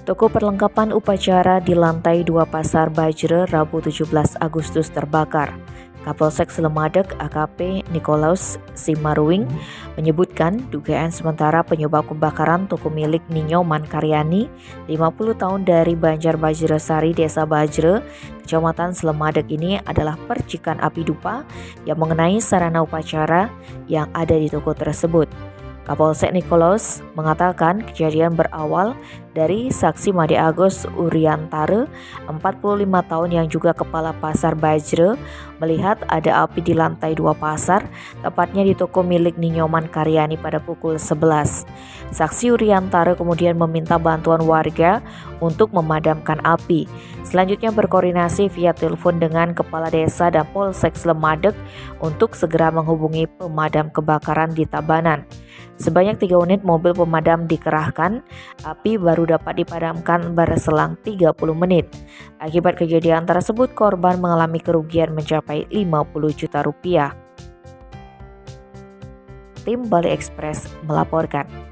Toko perlengkapan upacara di lantai 2 Pasar Bajre Rabu 17 Agustus terbakar. Kapolsek Slemadeg AKP Nikolaus Simaruing menyebutkan dugaan sementara penyebab kebakaran toko milik Ninyo Mankaryani 50 tahun dari Banjar Bajresari Desa Bajre, Kecamatan Slemadeg ini adalah percikan api dupa yang mengenai sarana upacara yang ada di toko tersebut. Kapolsek Nikolaus mengatakan kejadian berawal dari saksi Made Agus Uriantare, 45 tahun yang juga kepala pasar Bajre, melihat ada api di lantai 2 pasar, tepatnya di toko milik Ninyo Mankaryani pada pukul 11. Saksi Uriantare kemudian meminta bantuan warga untuk memadamkan api. Selanjutnya berkoordinasi via telepon dengan Kepala Desa dan Polsek Slemadeg untuk segera menghubungi pemadam kebakaran di Tabanan. Sebanyak 3 unit mobil pemadam dikerahkan, api baru dapat dipadamkan berselang 30 menit. Akibat kejadian tersebut, korban mengalami kerugian mencapai 50 juta rupiah. Tim Bali Express melaporkan.